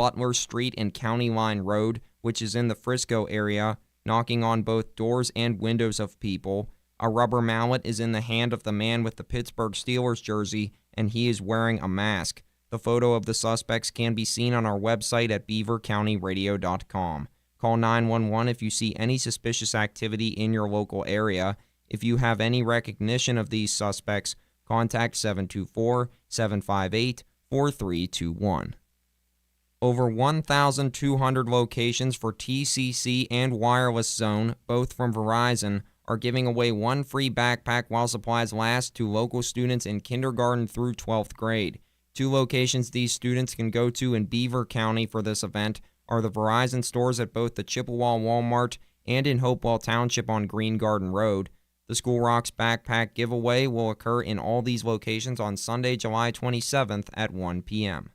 Butler Street and County Line Road, which is in the Frisco area, knocking on both doors and windows of people. A rubber mallet is in the hand of the man with the Pittsburgh Steelers jersey, and he is wearing a mask. The photo of the suspects can be seen on our website at beavercountyradio.com. Call 911 if you see any suspicious activity in your local area. If you have any recognition of these suspects, contact 724-758-4321. Over 1,200 locations for TCC and Wireless Zone, both from Verizon, are giving away one free backpack while supplies last to local students in kindergarten through 12th grade. Two locations these students can go to in Beaver County for this event are the Verizon stores at both the Chippewa Walmart and in Hopewell Township on Green Garden Road. The School Rocks backpack giveaway will occur in all these locations on Sunday, July 27th at 1 p.m.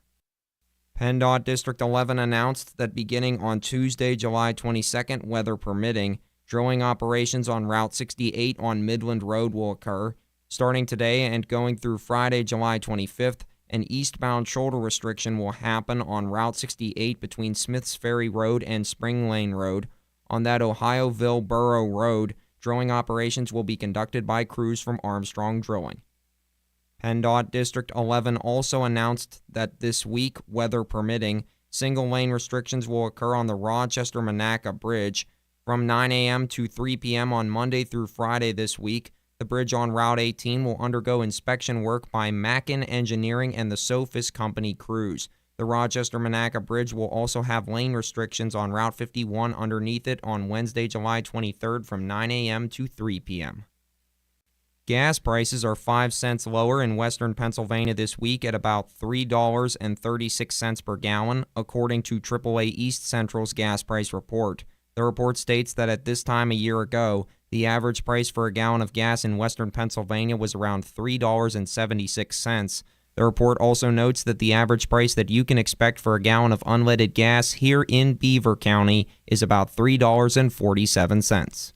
PennDOT District 11 announced that beginning on Tuesday, July 22nd, weather permitting, drilling operations on Route 68 on Midland Road will occur. Starting today and going through Friday, July 25th, an eastbound shoulder restriction will happen on Route 68 between Smiths Ferry Road and Spring Lane Road. On that Ohioville-Borough Road, drilling operations will be conducted by crews from Armstrong Drilling. PennDOT District 11 also announced that this week, weather permitting, single-lane restrictions will occur on the Rochester-Monaca Bridge from 9 a.m. to 3 p.m. on Monday through Friday this week. The bridge on Route 18 will undergo inspection work by Mackin Engineering and the Sophis Company crews. The Rochester-Monaca Bridge will also have lane restrictions on Route 51 underneath it on Wednesday, July 23rd from 9 a.m. to 3 p.m. Gas prices are 5 cents lower in western Pennsylvania this week at about $3.36 per gallon, according to AAA East Central's gas price report. The report states that at this time a year ago, the average price for a gallon of gas in western Pennsylvania was around $3.76. The report also notes that the average price that you can expect for a gallon of unleaded gas here in Beaver County is about $3.47.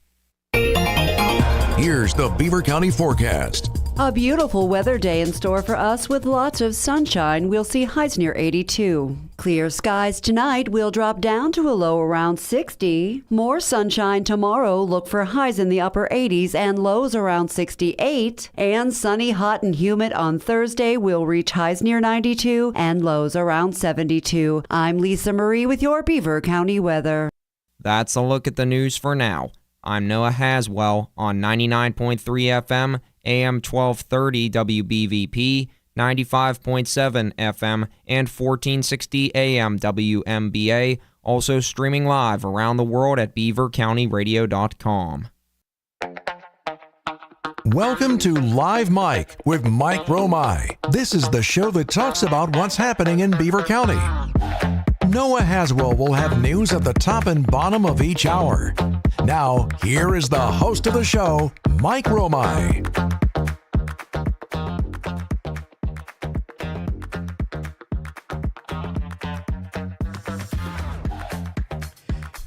Here's the Beaver County forecast. A beautiful weather day in store for us with lots of sunshine. We'll see highs near 82. Clear skies tonight. We'll drop down to a low around 60. More sunshine tomorrow. Look for highs in the upper 80s and lows around 68. And sunny, hot, and humid on Thursday. We'll reach highs near 92 and lows around 72. I'm Lisa Marie with your Beaver County weather. That's a look at the news for now. I'm Noah Haswell on 99.3 FM, AM 1230 WBVP, 95.7 FM, and 1460 AM WMBA, also streaming live around the world at beavercountyradio.com. Welcome to Live Mike with Mike Romigh. This is the show that talks about what's happening in Beaver County. Noah Haswell will have news at the top and bottom of each hour. Now, here is the host of the show, Mike Romigh.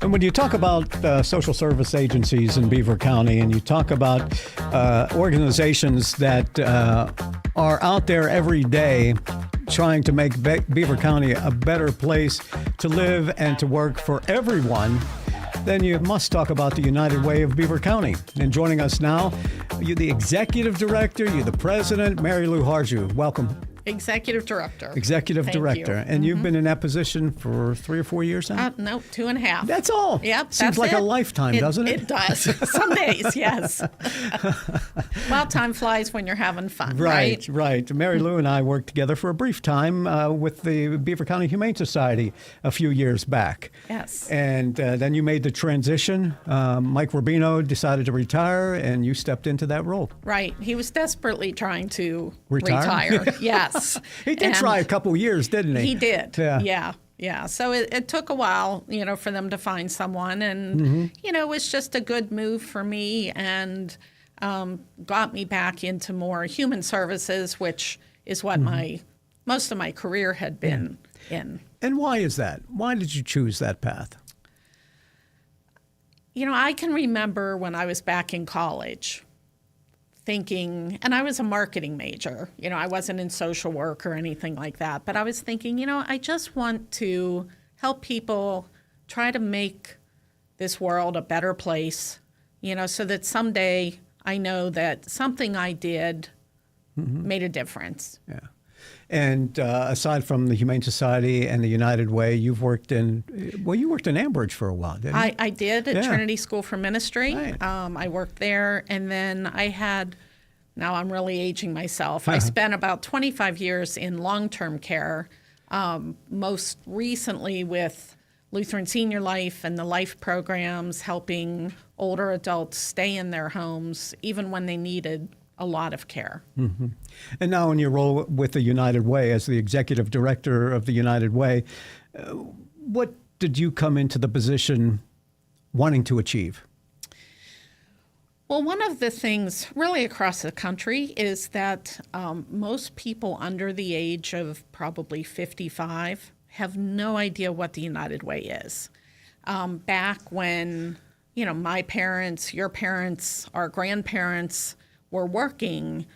And when you talk about social service agencies in Beaver County, and you talk about organizations that are out there every day trying to make Beaver County a better place to live and to work for everyone, then you must talk about the United Way of Beaver County. And joining us now, you're the executive director, you're the president, Mary Lou Harju. Welcome. Executive director. Executive Thank director. you. And you've been in that position for 3 or 4 years now? No, 2.5. That's all. Yep. Seems that's like it. a lifetime, doesn't it? It does. Some days, yes. Well, time flies when you're having fun, right? Right. Mary Lou and I worked together for a brief time with the Beaver County Humane Society a few years back. Yes. And then you made the transition. Mike Rubino decided to retire, and you stepped into that role. Right. He was desperately trying to Retire? retire. Yes. He did try a couple years, didn't he? He did. Yeah. Yeah. So it took a while, for them to find someone. And, it was just a good move for me and got me back into more human services, which is what most of my career had been in. And why is that? Why did you choose that path? I can remember when I was back in college thinking, and I was a marketing major, I wasn't in social work or anything like that, but I was thinking, I just want to help people try to make this world a better place, so that someday I know that something I did made a difference. Yeah. And aside from the Humane Society and the United Way, you worked in Ambridge for a while, didn't you? I did at Trinity School for Ministry. Right. I worked there, and then now I'm really aging myself. I spent about 25 years in long-term care, most recently with Lutheran Senior Life and the Life programs, helping older adults stay in their homes even when they needed a lot of care. Mm-hmm. And now in your role with the United Way as the executive director of the United Way, what did you come into the position wanting to achieve? Well, one of the things really across the country is that most people under the age of probably 55 have no idea what the United Way is. Back when, my parents, your parents, our grandparents were working,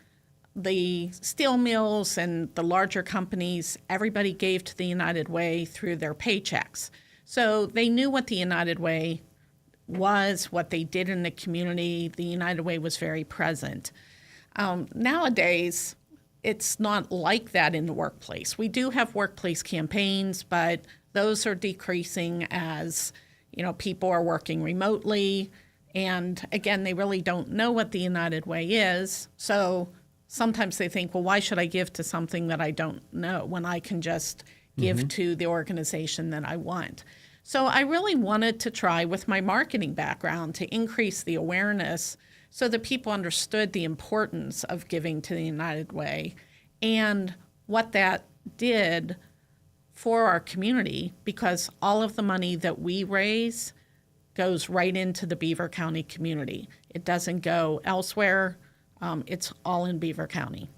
the steel mills and the larger companies, everybody gave to the United Way through their paychecks. So they knew what the United Way was, what they did in the community. The United Way was very present. Nowadays, it's not like that in the workplace. We do have workplace campaigns, but those are decreasing as, people are working remotely. And again, they really don't know what the United Way is. So sometimes they think, well, why should I give to something that I don't know when I can just give to the organization that I want? So I really wanted to try with my marketing background to increase the awareness so that people understood the importance of giving to the United Way and what that did for our community, because all of the money that we raise goes right into the Beaver County community. It doesn't go elsewhere. It's all in Beaver County.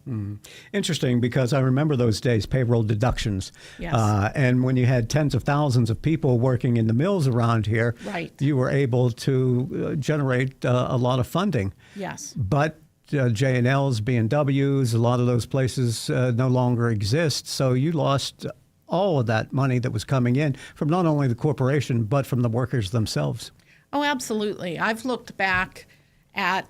Interesting, because I remember those days, payroll deductions. Yes. And when you had tens of thousands of people working in the mills around here, Right. you were able to generate a lot of funding. Yes. But J&Ls, B&Ws, a lot of those places no longer exist. So you lost all of that money that was coming in from not only the corporation, but from the workers themselves. Oh, absolutely. I've looked back at,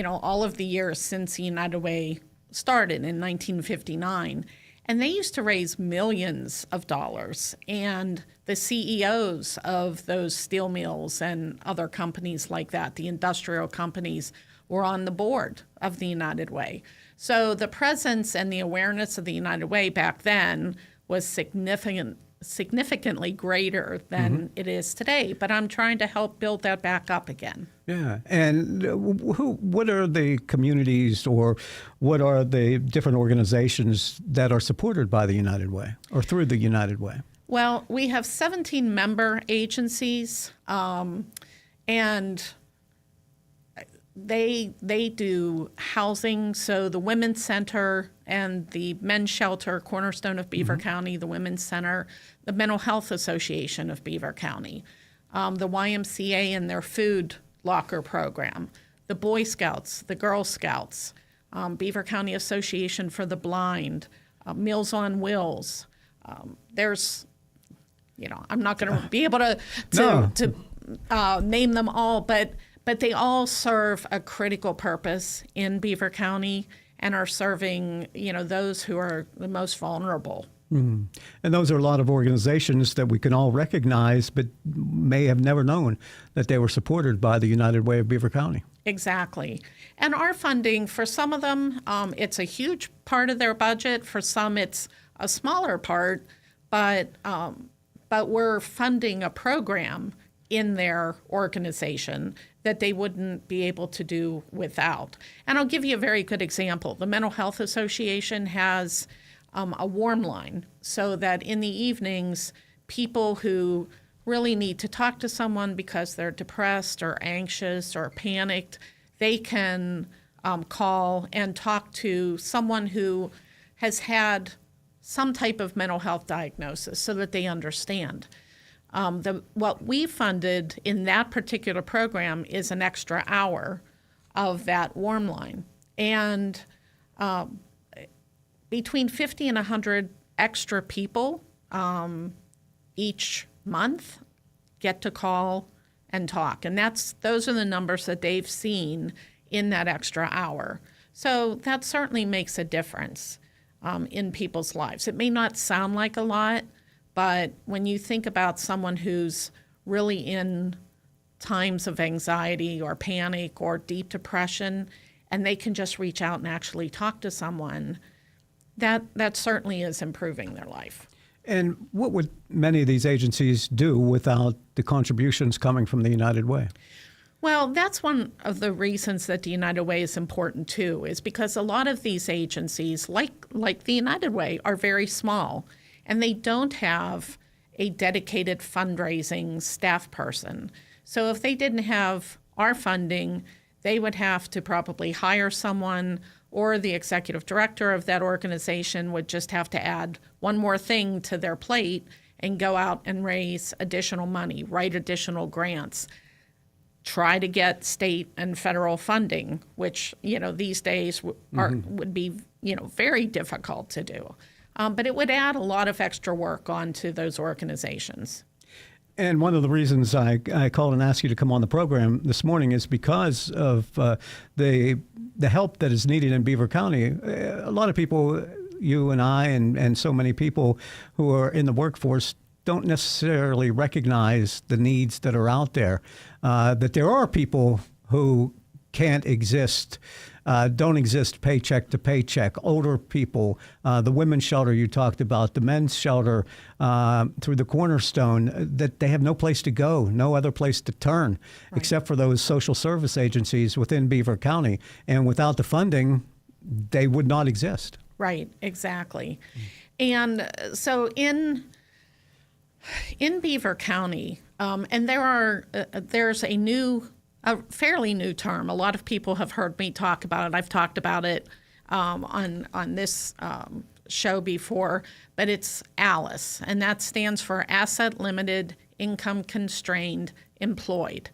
all of the years since the United Way started in 1959, and they used to raise millions of dollars. And the CEOs of those steel mills and other companies like that, the industrial companies, were on the board of the United Way. So the presence and the awareness of the United Way back then was significantly greater than it is today. But I'm trying to help build that back up again. Yeah. And what are the communities or what are the different organizations that are supported by the United Way or through the United Way? Well, we have 17 member agencies, and they do housing. So the Women's Center and the Men's Shelter, Cornerstone of Beaver County, the Women's Center, the Mental Health Association of Beaver County, the YMCA and their food locker program, the Boy Scouts, the Girl Scouts, Beaver County Association for the Blind, Meals on Wheels. There's, I'm not going to be able to name them all, but they all serve a critical purpose in Beaver County and are serving, those who are the most vulnerable. And those are a lot of organizations that we can all recognize, but may have never known that they were supported by the United Way of Beaver County. Exactly. And our funding, for some of them, it's a huge part of their budget. For some, it's a smaller part, but we're funding a program in their organization that they wouldn't be able to do without. And I'll give you a very good example. The Mental Health Association has a warm line so that in the evenings, people who really need to talk to someone because they're depressed or anxious or panicked, they can call and talk to someone who has had some type of mental health diagnosis so that they understand. What we funded in that particular program is an extra hour of that warm line. And between 50 and 100 extra people each month get to call and talk. And those are the numbers that they've seen in that extra hour. So that certainly makes a difference in people's lives. It may not sound like a lot, but when you think about someone who's really in times of anxiety or panic or deep depression, and they can just reach out and actually talk to someone, that certainly is improving their life. And what would many of these agencies do without the contributions coming from the United Way? Well, that's one of the reasons that the United Way is important too, is because a lot of these agencies, like the United Way, are very small, and they don't have a dedicated fundraising staff person. So if they didn't have our funding, they would have to probably hire someone, or the executive director of that organization would just have to add one more thing to their plate and go out and raise additional money, write additional grants, try to get state and federal funding, which, these days would be, very difficult to do. But it would add a lot of extra work onto those organizations. And one of the reasons I called and asked you to come on the program this morning is because of the help that is needed in Beaver County. A lot of people, you and I and so many people who are in the workforce, don't necessarily recognize the needs that are out there, that there are people who can't exist, don't exist paycheck to paycheck, older people, the women's shelter you talked about, the men's shelter through the Cornerstone, that they have no place to go, no other place to turn, except for those social service agencies within Beaver County. And without the funding, they would not exist. Right, exactly. And so in Beaver County, and there's a fairly new term. A lot of people have heard me talk about it. I've talked about it on this show before, but it's ALICE, and that stands for Asset Limited, Income Constrained, Employed.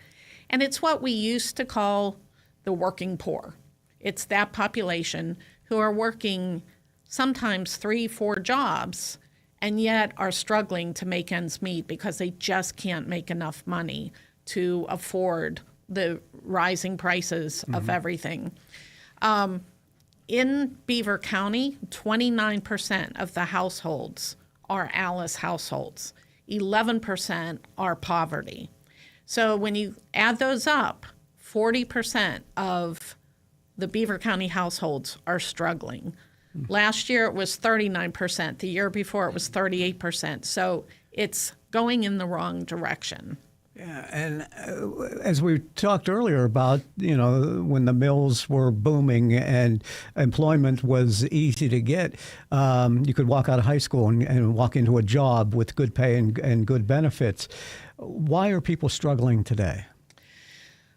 And it's what we used to call the working poor. It's that population who are working sometimes 3-4 jobs and yet are struggling to make ends meet because they just can't make enough money to afford the rising prices of everything. In Beaver County, 29% of the households are ALICE households. 11% are poverty. So when you add those up, 40% of the Beaver County households are struggling. Last year it was 39%. The year before it was 38%. So it's going in the wrong direction. Yeah, and as we talked earlier about, when the mills were booming and employment was easy to get, you could walk out of high school and walk into a job with good pay and good benefits. Why are people struggling today?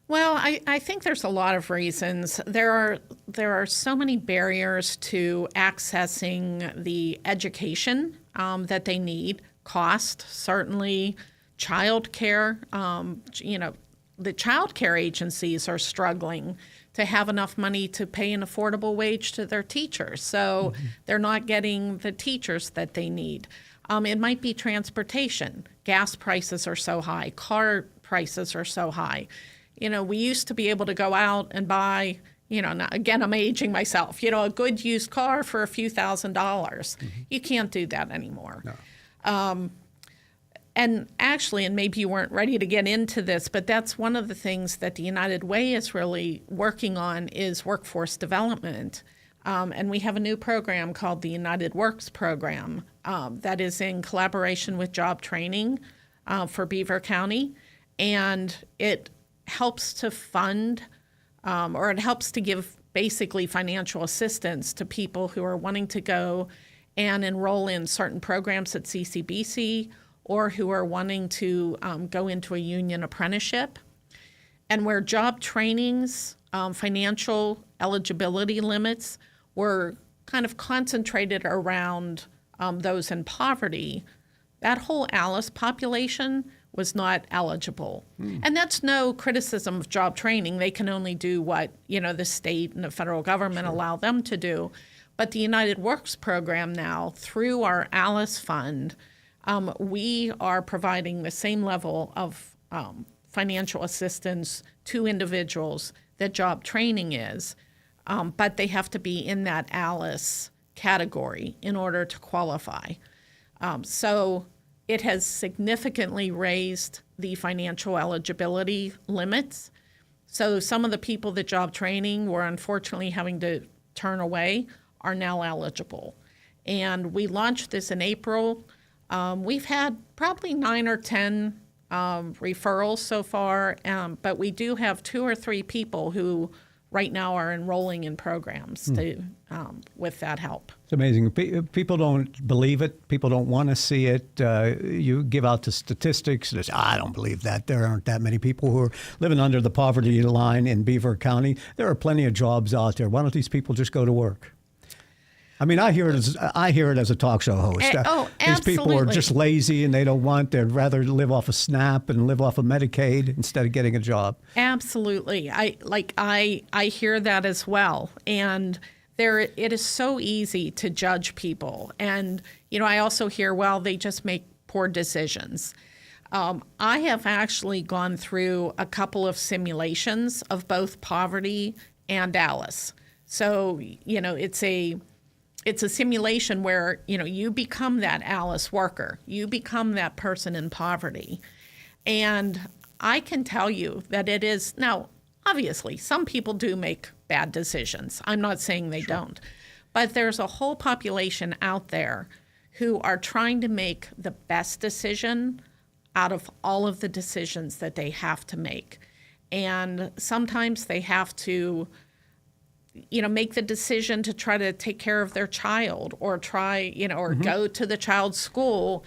Well, I think there's a lot of reasons. There are so many barriers to accessing the education that they need. Cost, certainly. Child care, the child care agencies are struggling to have enough money to pay an affordable wage to their teachers. So they're not getting the teachers that they need. It might be transportation. Gas prices are so high. Car prices are so high. We used to be able to go out and buy, now, again, I'm aging myself, a good used car for a few $1,000s. You can't do that anymore. No. And actually, and maybe you weren't ready to get into this, but that's one of the things that the United Way is really working on is workforce development. And we have a new program called the United Works program that is in collaboration with job training for Beaver County. And it helps to fund or it helps to give basically financial assistance to people who are wanting to go and enroll in certain programs at CCBC or who are wanting to go into a union apprenticeship. And where job trainings, financial eligibility limits were kind of concentrated around those in poverty, that whole ALICE population was not eligible. And that's no criticism of job training. They can only do what, the state and the federal government allow them to do. But the United Works program now, through our ALICE fund, we are providing the same level of financial assistance to individuals that job training is, but they have to be in that ALICE category in order to qualify. So it has significantly raised the financial eligibility limits. So some of the people that job training were unfortunately having to turn away are now eligible. And we launched this in April. We've had probably 9 or 10 referrals so far, but we do have 2 or 3 people who right now are enrolling in programs with that help. It's amazing. People don't believe it. People don't want to see it. You give out the statistics. There's, I don't believe that. There aren't that many people who are living under the poverty line in Beaver County. There are plenty of jobs out there. Why don't these people just go to work? I mean, I hear it as a talk show host. These people are just lazy and they'd rather live off of SNAP and live off of Medicaid instead of getting a job. Absolutely. I hear that as well. And it is so easy to judge people. And, I also hear, well, they just make poor decisions. I have actually gone through a couple of simulations of both poverty and ALICE. So, it's a simulation where, you become that ALICE worker. You become that person in poverty. And I can tell you that it is, now, obviously, some people do make bad decisions. I'm not saying they don't. But there's a whole population out there who are trying to make the best decision out of all of the decisions that they have to make. And sometimes they have to make the decision to try to take care of their child or try, or go to the child's school,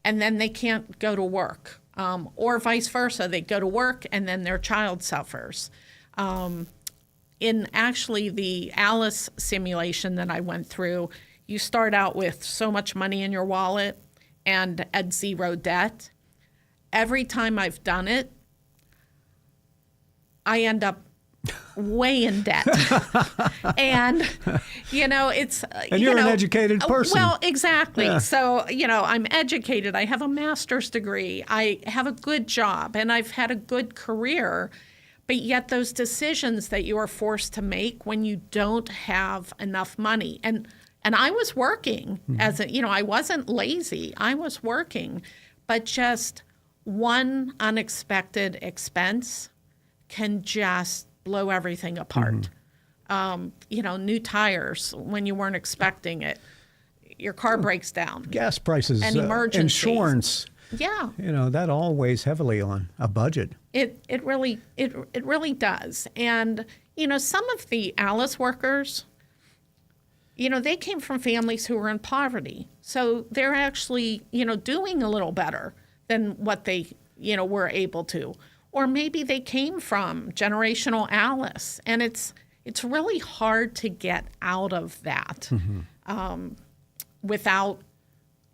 and then they can't go to work. Or vice versa, they go to work and then their child suffers. In actually the ALICE simulation that I went through, you start out with so much money in your wallet and at 0 debt. Every time I've done it, I end up way in debt. And, it's... And you're an educated person. Well, exactly. Yeah. So, I'm educated. I have a master's degree. I have a good job, and I've had a good career. But yet those decisions that you are forced to make when you don't have enough money. And I was working I wasn't lazy. I was working. But just one unexpected expense can just blow everything apart. New tires when you weren't expecting it. Your car breaks down. Gas prices, and emergencies. Insurance. Yeah. That all weighs heavily on a budget. It really does. And, some of the ALICE workers, they came from families who were in poverty. So they're actually, doing a little better than what they, were able to. Or maybe they came from generational ALICE, and it's really hard to get out of that without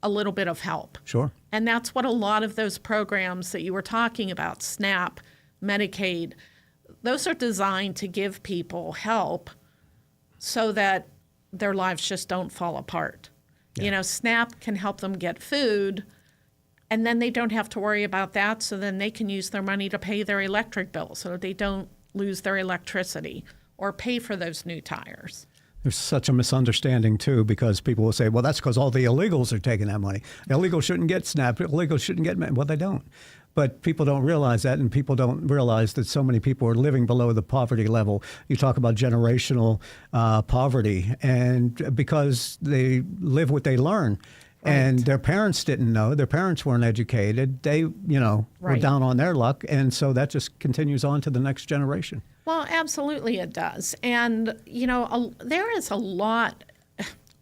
a little bit of help. Sure. And that's what a lot of those programs that you were talking about, SNAP, Medicaid, those are designed to give people help so that their lives just don't fall apart. Yeah. SNAP can help them get food, and then they don't have to worry about that, so then they can use their money to pay their electric bill so they don't lose their electricity or pay for those new tires. There's such a misunderstanding, too, because people will say, well, that's because all the illegals are taking that money. Illegals shouldn't get SNAP. Illegals shouldn't get – well, they don't. But people don't realize that, and people don't realize that so many people are living below the poverty level. You talk about generational poverty, and because they live what they learn. Right. And their parents didn't know. Their parents weren't educated. They, were down on their luck. And so that just continues on to the next generation. Well, absolutely it does. And, there is a lot.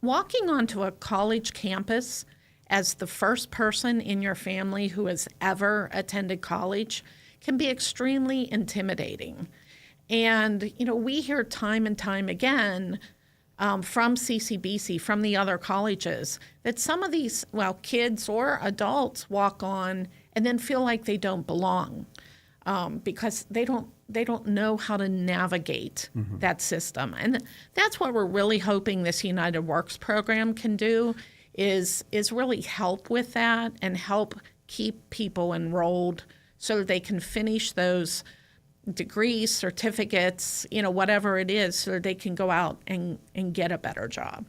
Walking onto a college campus as the first person in your family who has ever attended college can be extremely intimidating. And, we hear time and time again from CCBC, from the other colleges, that some of these, kids or adults walk on and then feel like they don't belong because they don't know how to navigate that system. And that's what we're really hoping this United Works program can do is really help with that and help keep people enrolled so that they can finish those degrees, certificates, whatever it is, so that they can go out and get a better job.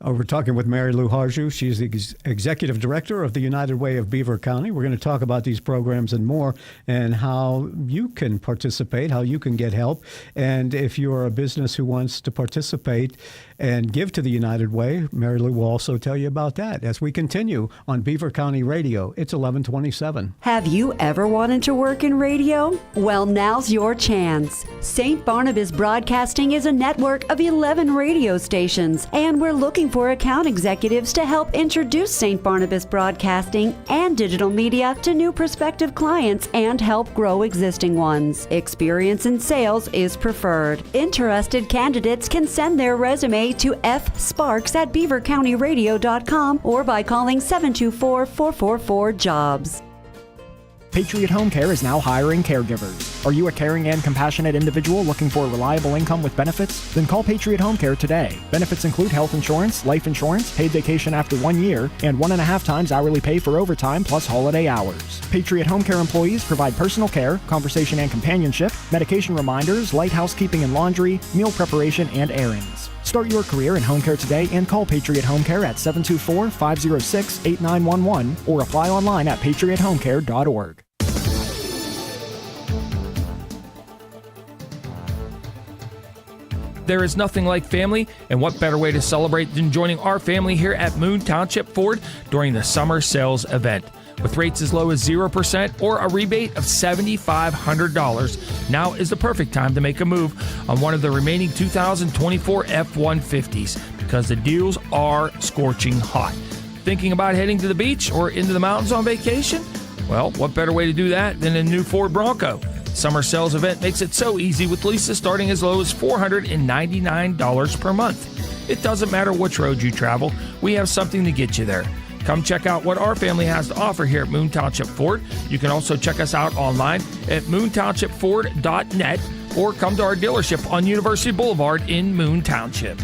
We're talking with Mary Lou Harju. She's the Executive Director of the United Way of Beaver County. We're going to talk about these programs and more and how you can participate, how you can get help. And if you're a business who wants to participate and give to the United Way, Mary Lou will also tell you about that as we continue on Beaver County Radio. It's 1127. Have you ever wanted to work in radio? Well, now's your chance. St. Barnabas Broadcasting is a network of 11 radio stations, and we're looking for account executives to help introduce St. Barnabas Broadcasting and digital media to new prospective clients and help grow existing ones. Experience in sales is preferred. Interested candidates can send their resume to fsparks@beavercountyradio.com or by calling 724-444-JOBS. Patriot Home Care is now hiring caregivers. Are you a caring and compassionate individual looking for a reliable income with benefits? Then call Patriot Home Care today. Benefits include health insurance, life insurance, paid vacation after 1 year, and 1.5 times hourly pay for overtime plus holiday hours. Patriot Home Care employees provide personal care, conversation and companionship, medication reminders, light housekeeping and laundry, meal preparation, and errands. Start your career in home care today and call Patriot Home Care at 724-506-8911 or apply online at patriothomecare.org. There is nothing like family, and what better way to celebrate than joining our family here at Moon Township Ford during the summer sales event. With rates as low as 0% or a rebate of $7,500, now is the perfect time to make a move on one of the remaining 2024 F-150s because the deals are scorching hot. Thinking about heading to the beach or into the mountains on vacation? Well, what better way to do that than a new Ford Bronco? Summer sales event makes it so easy with leases starting as low as $499 per month. It doesn't matter which road you travel, we have something to get you there. Come check out what our family has to offer here at Moon Township Ford. You can also check us out online at moontownshipford.net or come to our dealership on University Boulevard in Moon Township.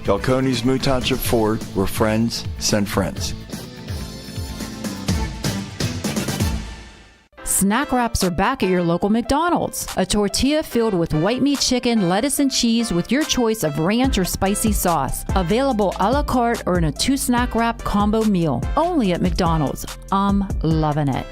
Delconi's Moon Township Ford, where friends send friends. Snack wraps are back at your local McDonald's. A tortilla filled with white meat chicken, lettuce, and cheese with your choice of ranch or spicy sauce. Available a la carte or in a 2-snack wrap combo meal. Only at McDonald's. I'm loving it.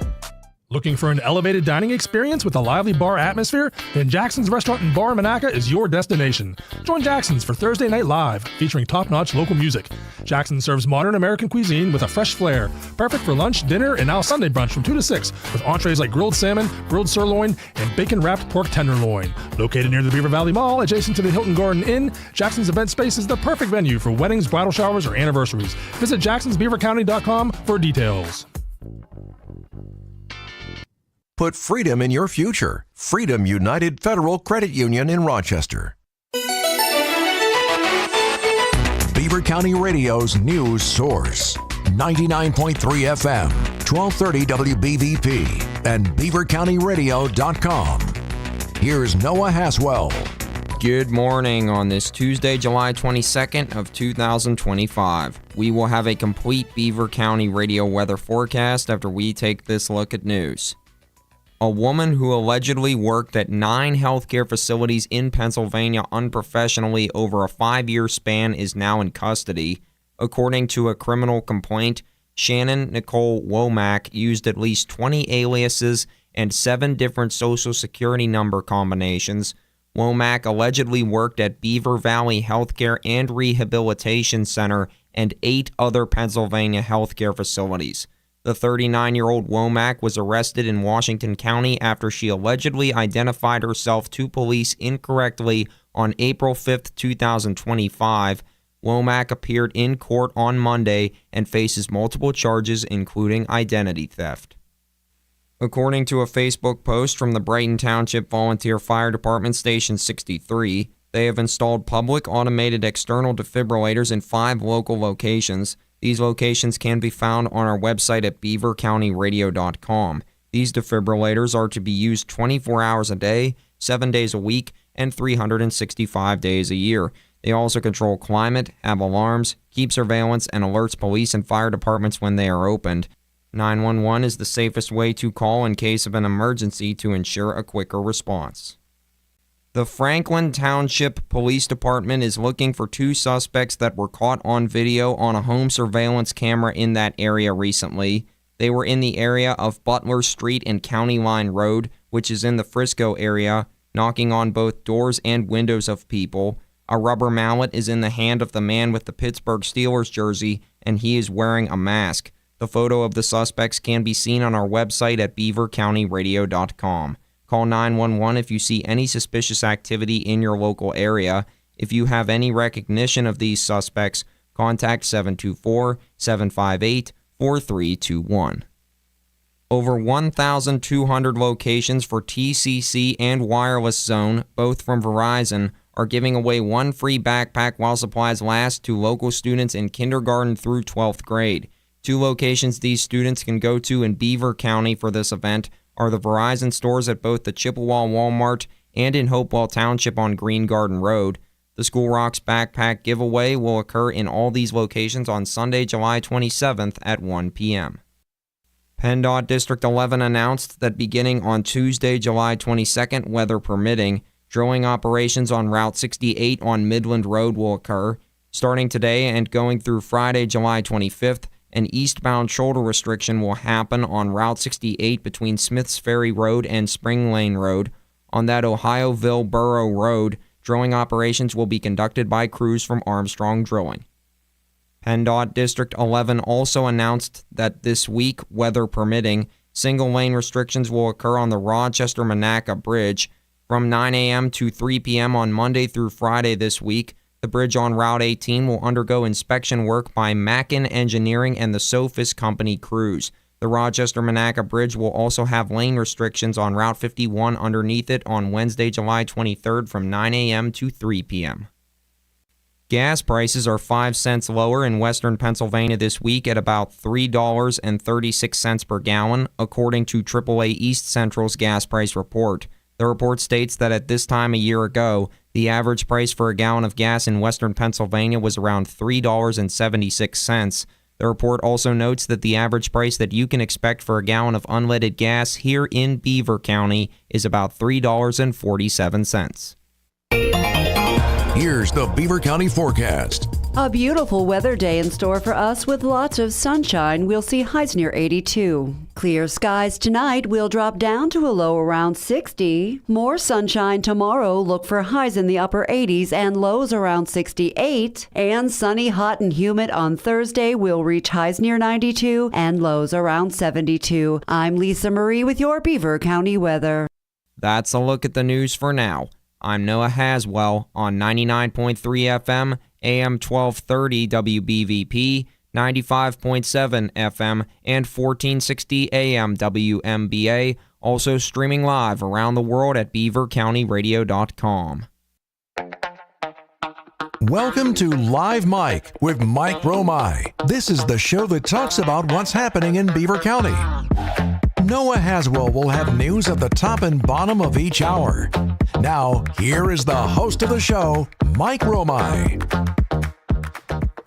Looking for an elevated dining experience with a lively bar atmosphere? Then Jackson's Restaurant and Bar in Monaca is your destination. Join Jackson's for Thursday Night Live, featuring top-notch local music. Jackson serves modern American cuisine with a fresh flair, perfect for lunch, dinner, and now Sunday brunch from 2 to 6, with entrees like grilled salmon, grilled sirloin, and bacon-wrapped pork tenderloin. Located near the Beaver Valley Mall, adjacent to the Hilton Garden Inn, Jackson's event space is the perfect venue for weddings, bridal showers, or anniversaries. Visit jacksonsbeavercounty.com for details. Put freedom in your future. Freedom United Federal Credit Union in Rochester. Beaver County Radio's news source. 99.3 FM, 1230 WBVP, and beavercountyradio.com. Here's Noah Haswell. Good morning on this Tuesday, July 22nd of 2025. We will have a complete Beaver County radio weather forecast after we take this look at news. A woman who allegedly worked at 9 healthcare facilities in Pennsylvania unprofessionally over a 5-year span is now in custody. According to a criminal complaint, Shannon Nicole Womack used at least 20 aliases and 7 different social security number combinations. Womack allegedly worked at Beaver Valley Healthcare and Rehabilitation Center and 8 other Pennsylvania healthcare facilities. The 39-year-old Womack was arrested in Washington County after she allegedly identified herself to police incorrectly on April 5, 2025. Womack appeared in court on Monday and faces multiple charges, including identity theft. According to a Facebook post from the Brighton Township Volunteer Fire Department Station 63, they have installed public automated external defibrillators in 5 local locations. These locations can be found on our website at beavercountyradio.com. These defibrillators are to be used 24 hours a day, 7 days a week, and 365 days a year. They also control climate, have alarms, keep surveillance, and alerts police and fire departments when they are opened. 911 is the safest way to call in case of an emergency to ensure a quicker response. The Franklin Township Police Department is looking for 2 suspects that were caught on video on a home surveillance camera in that area recently. They were in the area of Butler Street and County Line Road, which is in the Frisco area, knocking on both doors and windows of people. A rubber mallet is in the hand of the man with the Pittsburgh Steelers jersey, and he is wearing a mask. The photo of the suspects can be seen on our website at beavercountyradio.com. Call 911 if you see any suspicious activity in your local area. If you have any recognition of these suspects, contact 724-758-4321. Over 1,200 locations for TCC and Wireless Zone, both from Verizon, are giving away 1 free backpack while supplies last to local students in kindergarten through 12th grade. 2 locations these students can go to in Beaver County for this event are the Verizon stores at both the Chippewa Walmart and in Hopewell Township on Green Garden Road. The School Rocks backpack giveaway will occur in all these locations on Sunday, July 27th at 1 p.m. PennDOT District 11 announced that beginning on Tuesday, July 22nd, weather permitting, drilling operations on Route 68 on Midland Road will occur. Starting today and going through Friday, July 25th, an eastbound shoulder restriction will happen on Route 68 between Smiths Ferry Road and Spring Lane Road. On that Ohioville Borough Road, drilling operations will be conducted by crews from Armstrong Drilling. PennDOT District 11 also announced that this week, weather permitting, single-lane restrictions will occur on the Rochester-Monaca Bridge from 9 a.m. to 3 p.m. on Monday through Friday this week. The bridge on Route 18 will undergo inspection work by Mackin Engineering and the Sophis Company crews. The Rochester-Monaca Bridge will also have lane restrictions on Route 51 underneath it on Wednesday, July 23rd from 9 a.m. to 3 p.m. Gas prices are 5 cents lower in western Pennsylvania this week at about $3.36 per gallon, according to AAA East Central's gas price report. The report states that at this time a year ago, the average price for a gallon of gas in western Pennsylvania was around $3.76. The report also notes that the average price that you can expect for a gallon of unleaded gas here in Beaver County is about $3.47. Here's the Beaver County forecast. A beautiful weather day in store for us with lots of sunshine. We'll see highs near 82. Clear skies tonight. We'll drop down to a low around 60. More sunshine tomorrow. Look for highs in the upper 80s and lows around 68. And sunny, hot, and humid on Thursday. We'll reach highs near 92 and lows around 72. I'm Lisa Marie with your Beaver County weather. That's a look at the news for now. I'm Noah Haswell on 99.3 FM, AM 1230 WBVP, 95.7 FM, and 1460 AM WMBA, also streaming live around the world at beavercountyradio.com. Welcome to Live Mike with Mike Romigh. This is the show that talks about what's happening in Beaver County. Noah Haswell will have news at the top and bottom of each hour. Now, here is the host of the show, Mike Romigh.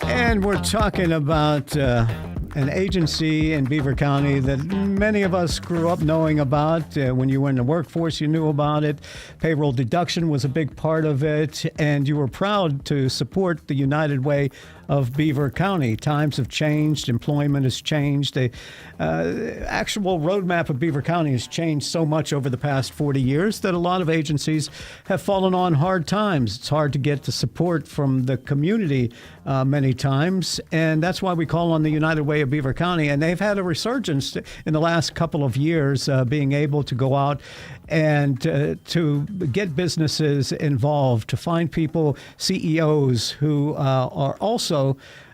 And we're talking about an agency in Beaver County that many of us grew up knowing about. When you were in the workforce, you knew about it. Payroll deduction was a big part of it, and you were proud to support the United Way of Beaver County. Times have changed. Employment has changed. The actual roadmap of Beaver County has changed so much over the past 40 years that a lot of agencies have fallen on hard times. It's hard to get the support from the community many times, and that's why we call on the United Way of Beaver County. And they've had a resurgence in the last couple of years, being able to go out and to get businesses involved, to find people, CEOs who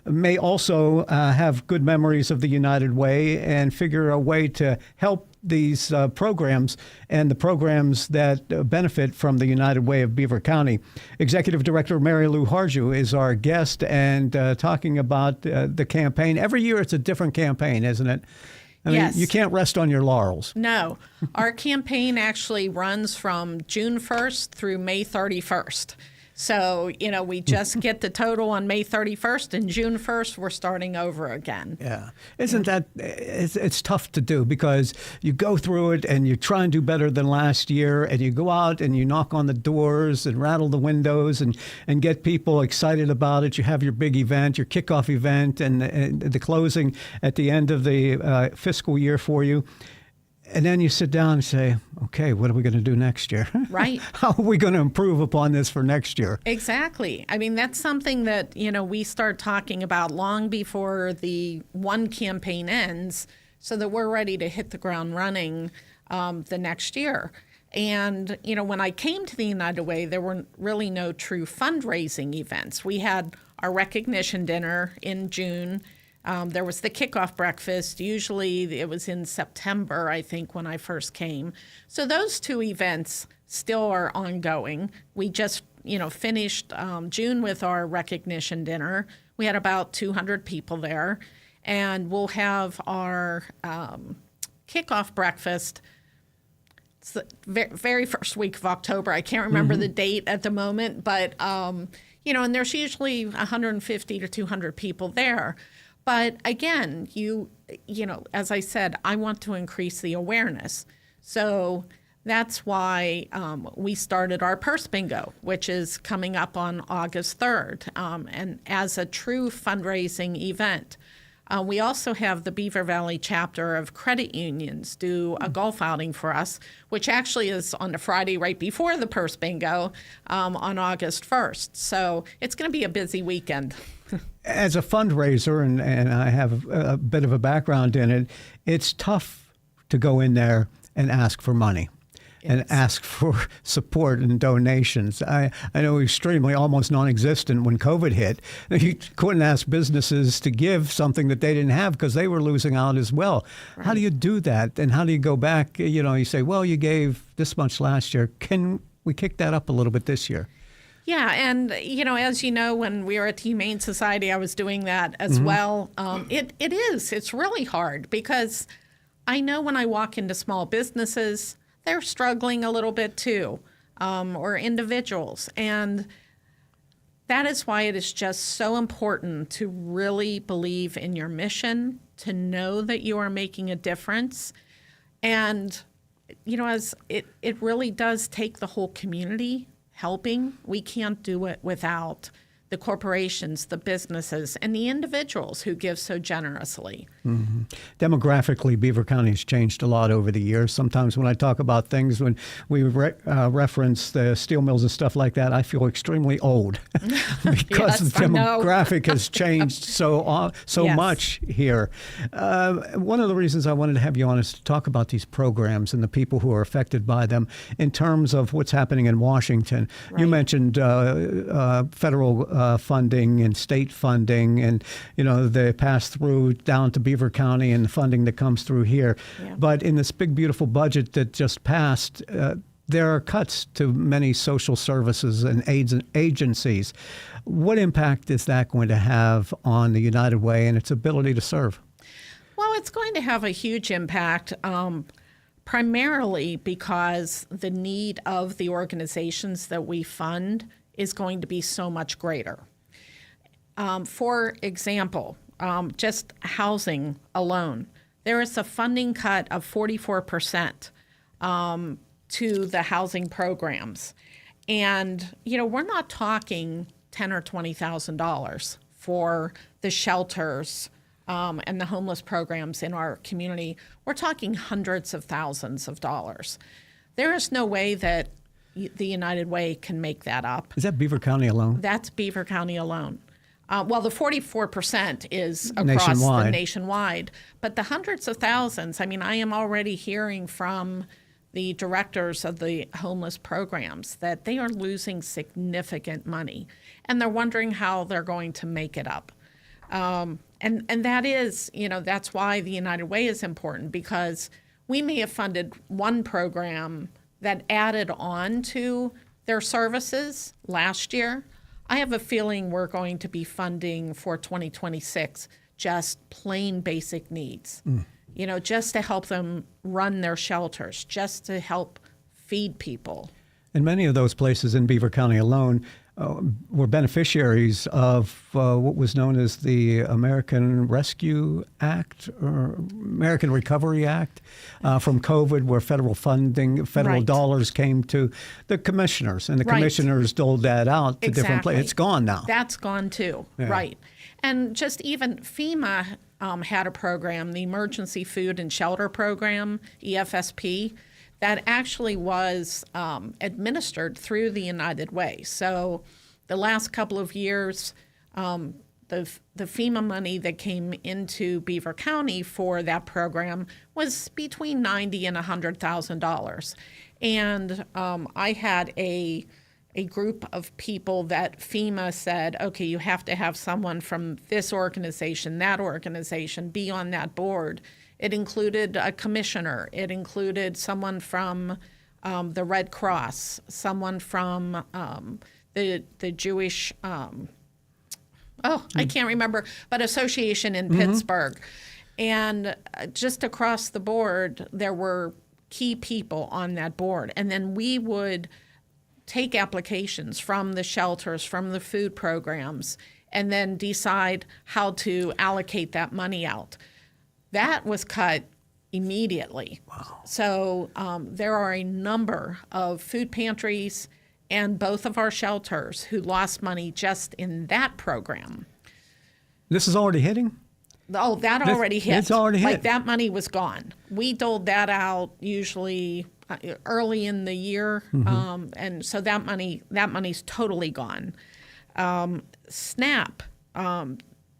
may also have good memories of the United Way and figure a way to help these programs and the programs that benefit from the United Way of Beaver County. Executive Director Mary Lou Harju is our guest and talking about the campaign. Every year it's a different campaign, isn't it? I mean, Yes. you can't rest on your laurels. No, our campaign actually runs from June 1st through May 31st. So, we just get the total on May 31st, and June 1st, we're starting over again. Yeah. Isn't that, it's tough to do because you go through it and you try and do better than last year, and you go out and you knock on the doors and rattle the windows and get people excited about it. You have your big event, your kickoff event, and the closing at the end of the fiscal year for you. And then you sit down and say, okay, what are we going to do next year? Right. How are we going to improve upon this for next year? Exactly. I mean, that's something that, we start talking about long before the one campaign ends so that we're ready to hit the ground running the next year. And, when I came to the United Way, there were really no true fundraising events. We had our recognition dinner in June. There was the kickoff breakfast. Usually it was in September, I think, when I first came. So those two events still are ongoing. We just, finished June with our recognition dinner. We had about 200 people there. And we'll have our kickoff breakfast. It's the very first week of October. I can't remember the date at the moment, but, and there's usually 150 to 200 people there. But again, as I said, I want to increase the awareness. So that's why we started our purse bingo, which is coming up on August 3rd, and as a true fundraising event. We also have the Beaver Valley chapter of credit unions do a golf outing for us, which actually is on the Friday right before the purse bingo on August 1st. So it's going to be a busy weekend. As a fundraiser, and I have a bit of a background in it, it's tough to go in there and ask for money. And ask for support and donations. I know extremely, almost non-existent when COVID hit. You couldn't ask businesses to give something that they didn't have because they were losing out as well. Right. How do you do that? And how do you go back? You say, well, you gave this much last year. Can we kick that up a little bit this year? Yeah, and as you know, when we were at the Humane Society, I was doing that as well. It's really hard because I know when I walk into small businesses, they're struggling a little bit too, or individuals. And that is why it is just so important to really believe in your mission, to know that you are making a difference. And, as it really does take the whole community helping. We can't do it without the corporations, the businesses, and the individuals who give so generously. Mm-hmm. Demographically, Beaver County has changed a lot over the years. Sometimes when I talk about things, when we reference the steel mills and stuff like that, I feel extremely old because the demographic has changed so yes. much here. One of the reasons I wanted to have you on is to talk about these programs and the people who are affected by them in terms of what's happening in Washington. Right. You mentioned federal funding and state funding, and they pass through down to Beaver County and the funding that comes through here. Yeah. But in this big, beautiful budget that just passed, there are cuts to many social services and agencies. What impact is that going to have on the United Way and its ability to serve? Well, it's going to have a huge impact, primarily because the need of the organizations that we fund is going to be so much greater. For example, just housing alone, there is a funding cut of 44% to the housing programs. And, we're not talking $10,000 or $20,000 for the shelters and the homeless programs in our community. We're talking hundreds of thousands of dollars. There is no way that the United Way can make that up. Is that Beaver County alone? That's Beaver County alone. Well, the 44% is across the nationwide. But the hundreds of thousands, I am already hearing from the directors of the homeless programs that they are losing significant money. And they're wondering how they're going to make it up. And that is, that's why the United Way is important, because we may have funded one program that added on to their services last year. I have a feeling we're going to be funding for 2026 just plain basic needs, just to help them run their shelters, just to help feed people. And many of those places in Beaver County alone were beneficiaries of what was known as the American Rescue Act or American Recovery Act from COVID, where federal funding, federal dollars came to the commissioners, and the commissioners doled that out to different places. It's gone now. That's gone too, right. And just even FEMA had a program, the Emergency Food and Shelter Program, EFSP, that actually was administered through the United Way. So the last couple of years, the FEMA money that came into Beaver County for that program was between $90,000 and $100,000. And I had a group of people that FEMA said, okay, you have to have someone from this organization, that organization, be on that board. It included a commissioner. It included someone from the Red Cross, someone from the Jewish, I can't remember, but association in Pittsburgh. And just across the board, there were key people on that board. And then we would take applications from the shelters, from the food programs, and then decide how to allocate that money out. That was cut immediately. Wow. So there are a number of food pantries and both of our shelters who lost money just in that program. This is already hitting? Oh, that already hit. It's already hit. Like that money was gone. We doled that out usually early in the year, and so that money's totally gone. SNAP.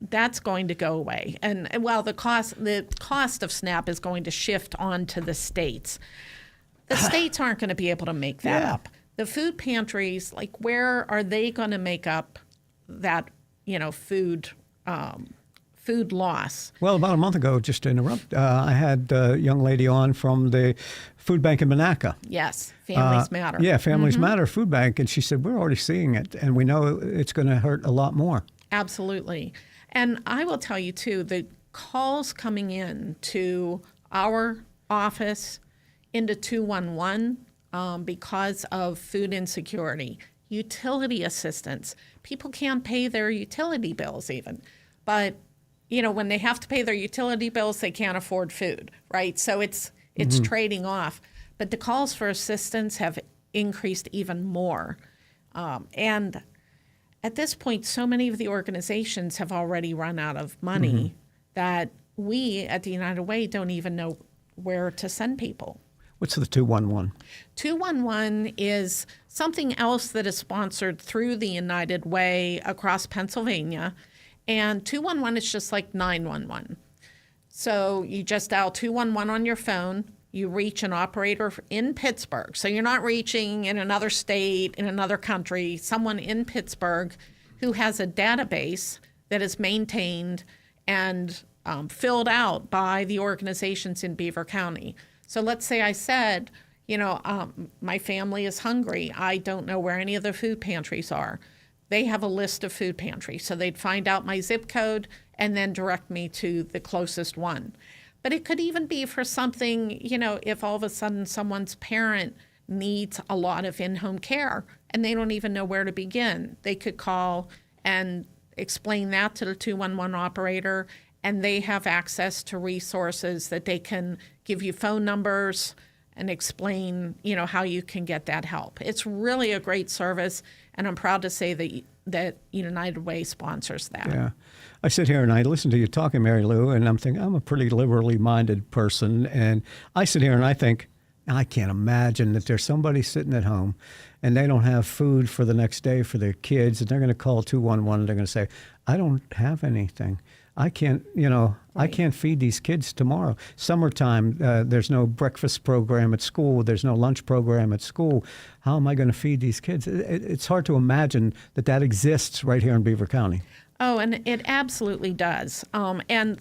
That's going to go away. And well, the cost of SNAP is going to shift onto the states. The states aren't going to be able to make that up. The food pantries, like where are they going to make up that, food loss? Well, about a month ago, just to interrupt, I had a young lady on from the food bank in Monaca. Yes, Families Matter. Yeah, Families Matter Food Bank. And she said, we're already seeing it, and we know it's going to hurt a lot more. Absolutely. And I will tell you, too, the calls coming in to our office into 211 because of food insecurity, utility assistance. People can't pay their utility bills even. But, when they have to pay their utility bills, they can't afford food, right? So it's trading off. But the calls for assistance have increased even more. And at this point, so many of the organizations have already run out of money that we at the United Way don't even know where to send people. What's the 211? 211 is something else that is sponsored through the United Way across Pennsylvania. And 211 is just like 911. So you just dial 211 on your phone. You reach an operator in Pittsburgh. So you're not reaching in another state, in another country, someone in Pittsburgh who has a database that is maintained and filled out by the organizations in Beaver County. So let's say I said, my family is hungry. I don't know where any of the food pantries are. They have a list of food pantries. So they'd find out my zip code and then direct me to the closest one. But it could even be for something, if all of a sudden someone's parent needs a lot of in-home care and they don't even know where to begin. They could call and explain that to the 211 operator, and they have access to resources that they can give you phone numbers and explain, how you can get that help. It's really a great service, and I'm proud to say that United Way sponsors that. Yeah. I sit here and I listen to you talking, Mary Lou, and I'm thinking, I'm a pretty liberally minded person. And I sit here and I think, I can't imagine that there's somebody sitting at home and they don't have food for the next day for their kids. And they're going to call 211 and they're going to say, I don't have anything. I can't, I can't feed these kids tomorrow. Summertime, there's no breakfast program at school. There's no lunch program at school. How am I going to feed these kids? It's hard to imagine that exists right here in Beaver County. Oh, and it absolutely does. And,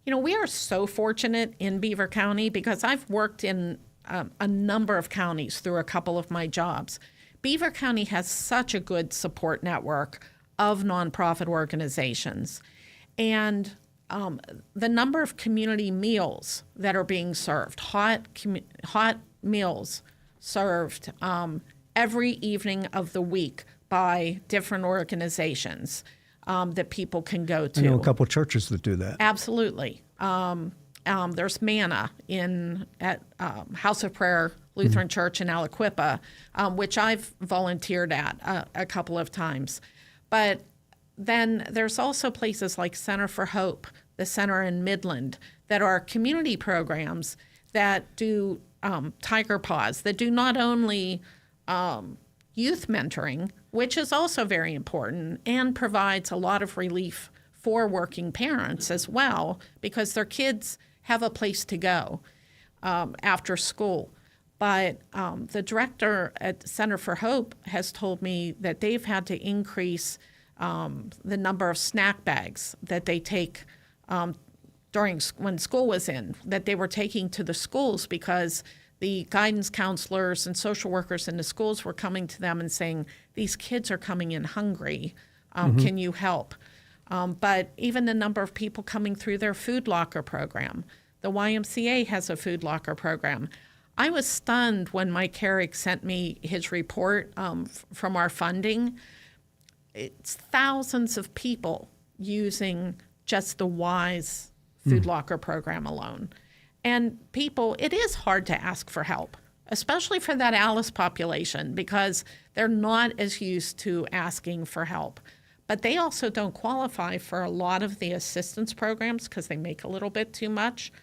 We are so fortunate in Beaver County because I've worked in a number of counties through a couple of my jobs. Beaver County has such a good support network of nonprofit organizations. And the number of community meals that are being served, hot meals served every evening of the week by different organizations that people can go to. I know a couple of churches that do that. Absolutely. There's Manna at House of Prayer Lutheran Church in Aliquippa, which I've volunteered at a couple of times. But then there's also places like Center for Hope, the center in Midland, that are community programs that do Tiger Paws, that do not only youth mentoring, which is also very important and provides a lot of relief for working parents as well, because their kids have a place to go after school. But the director at Center for Hope has told me that they've had to increase the number of snack bags that they take when school was in, that they were taking to the schools, because the guidance counselors and social workers in the schools were coming to them and saying, these kids are coming in hungry. Can you help? But even the number of people coming through their food locker program. The YMCA has a food locker program. I was stunned when Mike Herrick sent me his report from our funding. It's thousands of people using just the WISE food locker program alone. And people, it is hard to ask for help, especially for that Alice population, because they're not as used to asking for help. But they also don't qualify for a lot of the assistance programs because they make a little bit too much.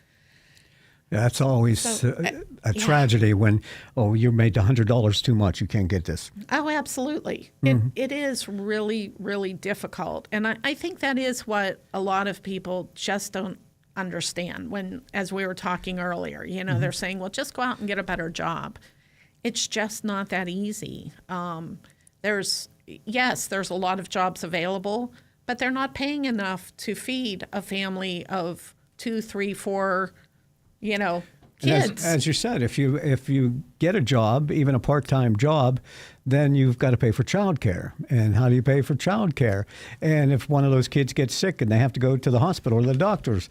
That's always a tragedy when, you made $100 too much, you can't get this. Oh, absolutely. It is really, really difficult. And I think that is what a lot of people just don't understand when, as we were talking earlier, they're saying, well, just go out and get a better job. It's just not that easy. There's a lot of jobs available, but they're not paying enough to feed a family of 2, 3, 4, kids. As you said, if you get a job, even a part-time job, then you've got to pay for childcare. And how do you pay for childcare? And if one of those kids gets sick and they have to go to the hospital or the doctors,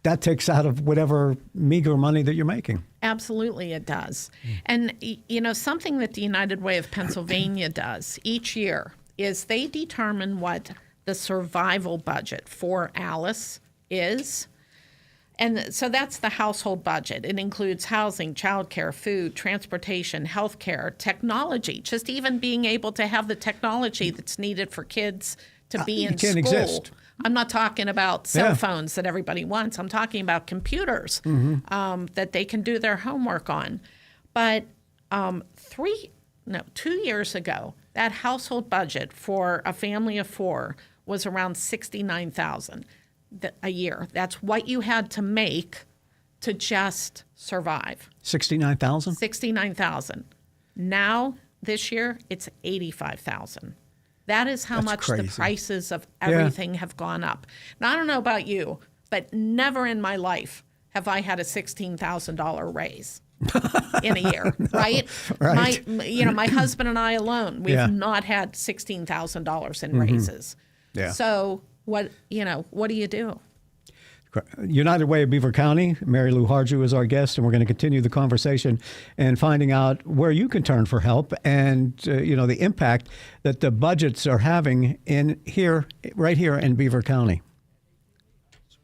that takes out of whatever meager money that you're making. Absolutely, it does. And, something that the United Way of Pennsylvania does each year is they determine what the survival budget for Alice is. And so that's the household budget. It includes housing, childcare, food, transportation, healthcare, technology, just even being able to have the technology that's needed for kids to be in school. Exist. I'm not talking about cell phones that everybody wants. I'm talking about computers that they can do their homework on. But 2 years ago, that household budget for a family of 4 was around $69,000 a year. That's what you had to make to just survive. $69,000? $69,000. Now, this year, it's $85,000. That is how much crazy. The prices of everything have gone up. Now, I don't know about you, but never in my life have I had a $16,000 raise in a year, right? Right. My husband and I alone, we've not had $16,000 in raises. Yeah. So what do you do? United Way of Beaver County, Mary Lou Harju is our guest, and we're going to continue the conversation and finding out where you can turn for help and, the impact that the budgets are having right here in Beaver County.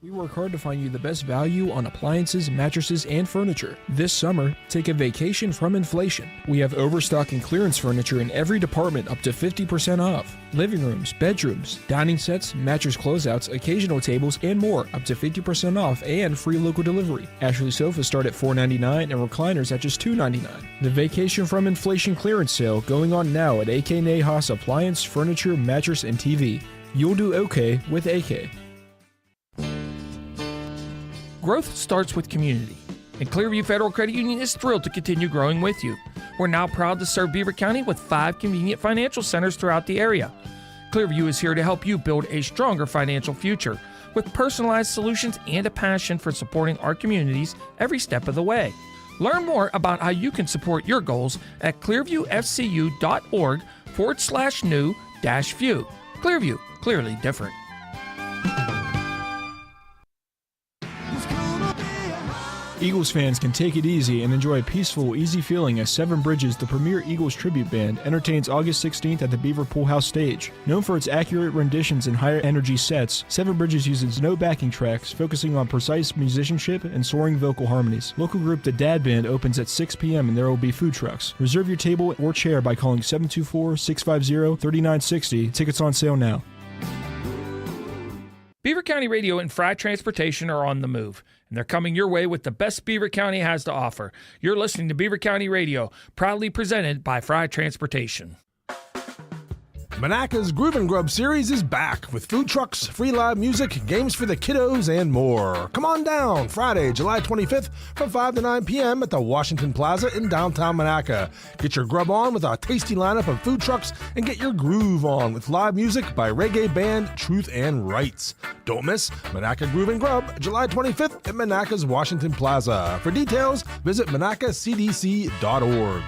We work hard to find you the best value on appliances, mattresses, and furniture. This summer, take a vacation from inflation. We have overstock and clearance furniture in every department up to 50% off. Living rooms, bedrooms, dining sets, mattress closeouts, occasional tables, and more up to 50% off and free local delivery. Ashley sofas start at $4.99 and recliners at just $2.99. The Vacation from Inflation clearance sale going on now at AK Nahas Appliance, Furniture, Mattress, and TV. You'll do okay with AK. Growth starts with community, and Clearview Federal Credit Union is thrilled to continue growing with you. We're now proud to serve Beaver County with 5 convenient financial centers throughout the area. Clearview is here to help you build a stronger financial future. with personalized solutions and a passion for supporting our communities every step of the way. Learn more about how you can support your goals at clearviewfcu.org/new-view. Clearview, clearly different. Eagles fans can take it easy and enjoy a peaceful, easy feeling as Seven Bridges, the premier Eagles tribute band, entertains August 16th at the Beaver Pool House stage. Known for its accurate renditions and higher energy sets, Seven Bridges uses no backing tracks, focusing on precise musicianship and soaring vocal harmonies. Local group The Dad Band opens at 6 p.m. and there will be food trucks. Reserve your table or chair by calling 724-650-3960. Tickets on sale now. Beaver County Radio and Fry Transportation are on the move, and they're coming your way with the best Beaver County has to offer. You're listening to Beaver County Radio, proudly presented by Fry Transportation. Monaca's Groove and Grub series is back with food trucks, free live music, games for the kiddos, and more. Come on down Friday, July 25th from 5 to 9 p.m. at the Washington Plaza in downtown Monaca. Get your grub on with our tasty lineup of food trucks and get your groove on with live music by reggae band Truth and Rights. Don't miss Monaca Groove and Grub, July 25th at Monaca's Washington Plaza. For details, visit monacacdc.org.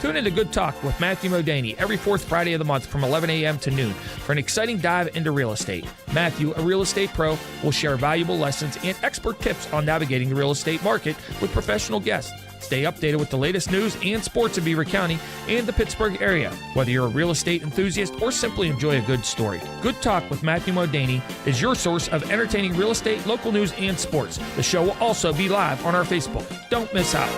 Tune in to Good Talk with Matthew Modani every fourth Friday of the month from 11 a.m. to noon for an exciting dive into real estate. Matthew, a real estate pro, will share valuable lessons and expert tips on navigating the real estate market with professional guests. Stay updated with the latest news and sports in Beaver County and the Pittsburgh area, whether you're a real estate enthusiast or simply enjoy a good story. Good Talk with Matthew Modani is your source of entertaining real estate, local news, and sports. The show will also be live on our Facebook. Don't miss out.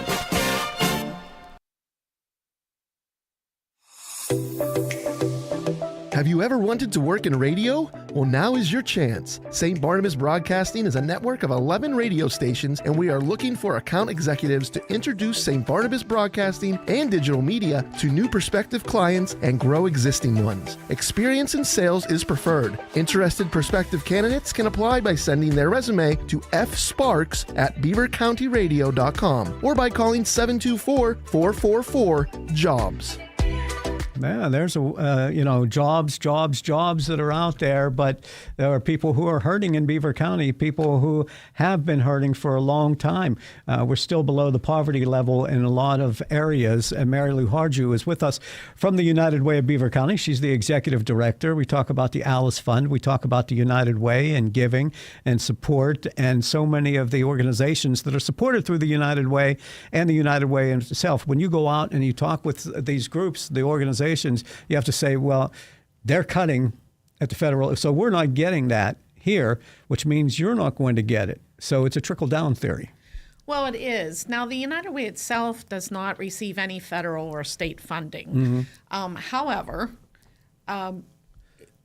Have you ever wanted to work in radio? Well, now is your chance. St. Barnabas Broadcasting is a network of 11 radio stations, and we are looking for account executives to introduce St. Barnabas Broadcasting and digital media to new prospective clients and grow existing ones. Experience in sales is preferred. Interested prospective candidates can apply by sending their resume to fsparks@beavercountyradio.com or by calling 724-444-JOBS. Yeah, there's jobs that are out there, but there are people who are hurting in Beaver County, people who have been hurting for a long time. We're still below the poverty level in a lot of areas, and Mary Lou Harju is with us from the United Way of Beaver County. She's the executive director. We talk about the Alice Fund. We talk about the United Way and giving and support, and so many of the organizations that are supported through the United Way and the United Way itself. When you go out and you talk with these groups, the organizations, you have to say, well, they're cutting at the federal, so we're not getting that here, which means you're not going to get it. So it's a trickle-down theory. Well, it is. Now, the United Way itself does not receive any federal or state funding. However,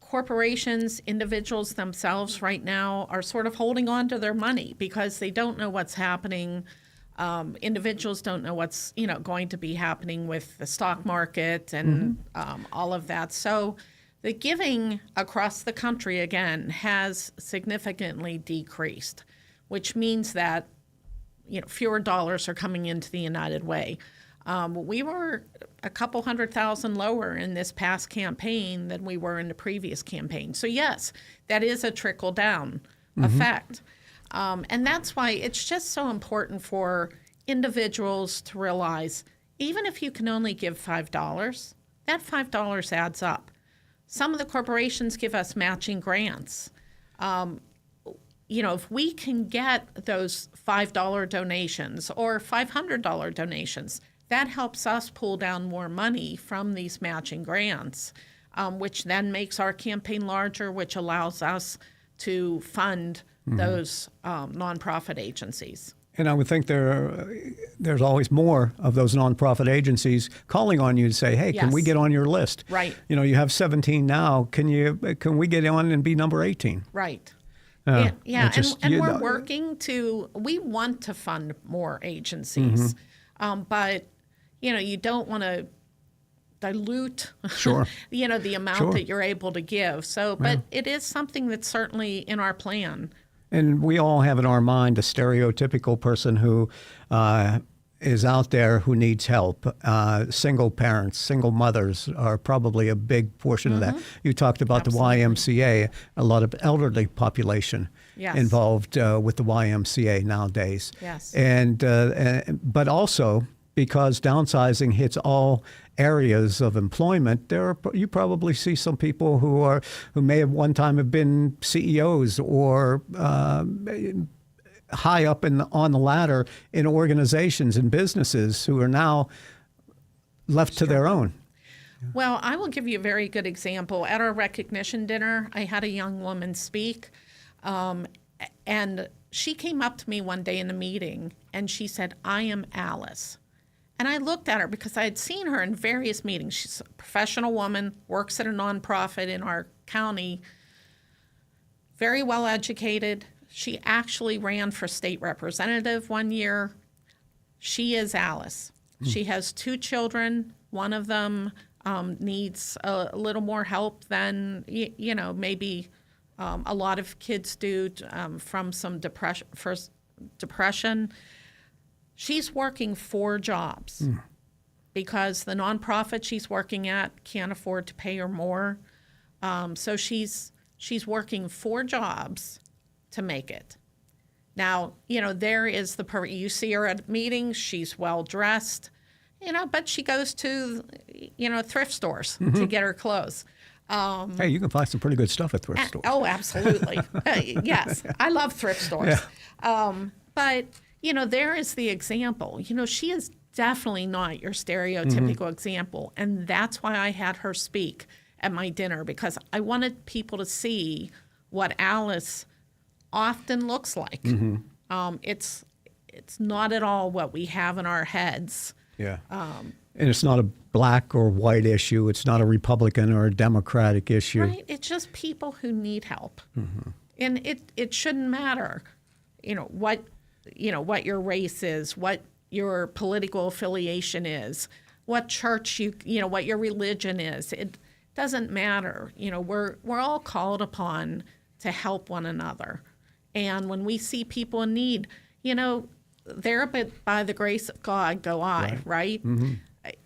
corporations, individuals themselves right now are sort of holding on to their money because they don't know what's happening. Individuals don't know what's going to be happening with the stock market and all of that. So the giving across the country again has significantly decreased, which means that fewer dollars are coming into the United Way. We were a couple 100,000 lower in this past campaign than we were in the previous campaign. So yes, that is a trickle down effect. And that's why it's just so important for individuals to realize, even if you can only give $5, that $5 adds up. Some of the corporations give us matching grants. If we can get those $5 donations or $500 donations, that helps us pull down more money from these matching grants, which then makes our campaign larger, which allows us to fund those nonprofit agencies. And I would think there's always more of those nonprofit agencies calling on you to say, hey, can we get on your list? Right. You have 17 now. Can we get on and be number 18? Right. Yeah. And we're working we want to fund more agencies. But, you don't want to dilute the amount that you're able to give. So, but it is something that's certainly in our plan. And we all have in our mind a stereotypical person who is out there who needs help. Single parents, single mothers are probably a big portion of that. You talked about Absolutely. the YMCA, a lot of elderly population Yes. involved with the YMCA nowadays. Yes. And but also because downsizing hits all areas of employment, you probably see some people who may have one time have been CEOs or high up on the ladder in organizations and businesses who are now left to their own. Well, I will give you a very good example. At our recognition dinner, I had a young woman speak, and she came up to me one day in the meeting, and she said, "I am Alice." And I looked at her because I had seen her in various meetings. She's a professional woman, works at a nonprofit in our county, very well educated. She actually ran for state representative one year. She is Alice. She has 2 children. One of them needs a little more help than, maybe a lot of kids do from some depression. She's working 4 jobs because the nonprofit she's working at can't afford to pay her more. So she's working 4 jobs to make it. Now, there is you see her at meetings, she's well dressed, but she goes to, thrift stores to get her clothes. Hey, you can find some pretty good stuff at thrift stores. Oh, absolutely. Yes, I love thrift stores. Yeah. But, there is the example. She is definitely not your stereotypical example. And that's why I had her speak at my dinner, because I wanted people to see what Alice often looks like. It's not at all what we have in our heads. Yeah. And it's not a black or white issue. It's not a Republican or a Democratic issue. Right. It's just people who need help. And it shouldn't matter, what your race is, what your political affiliation is, what church what your religion is. It doesn't matter. We're all called upon to help one another. And when we see people in need, there but by the grace of God go I, right?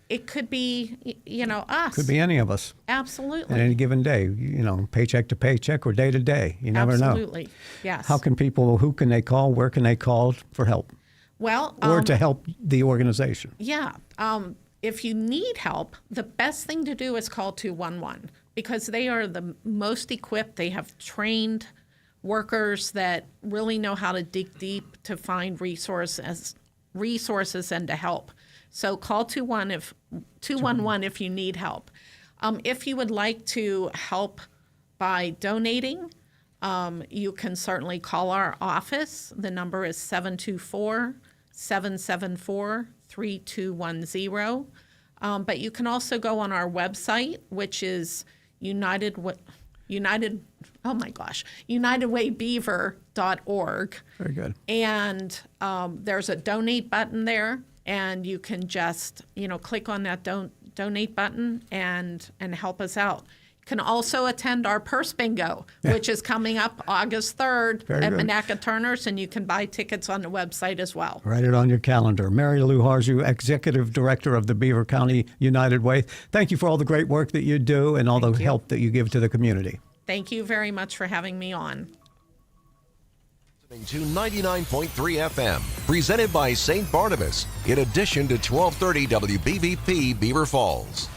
It could be, us. Could be any of us. Absolutely. At any given day, paycheck to paycheck or day to day. You never know. Absolutely. Yes. Who can they call? Where can they call for help? Well, or to help the organization? Yeah. If you need help, the best thing to do is call 211 because they are the most equipped. They have trained workers that really know how to dig deep to find resources and to help. So call 211 if you need help. If you would like to help by donating, you can certainly call our office. The number is 724-774-3210. But you can also go on our website, which is unitedwaybeaver.org. Very good. And there's a donate button there, and you can just click on that donate button and help us out. You can also attend our purse bingo, which is coming up August 3rd at Monaca Turner's, and you can buy tickets on the website as well. Write it on your calendar. Mary Lou Harju, Executive Director of the Beaver County United Way. Thank you for all the great work that you do and all the help that you give to the community. Thank you very much for having me on. To 99.3 FM, presented by St. Barnabas, in addition to 1230 WBVP Beaver Falls.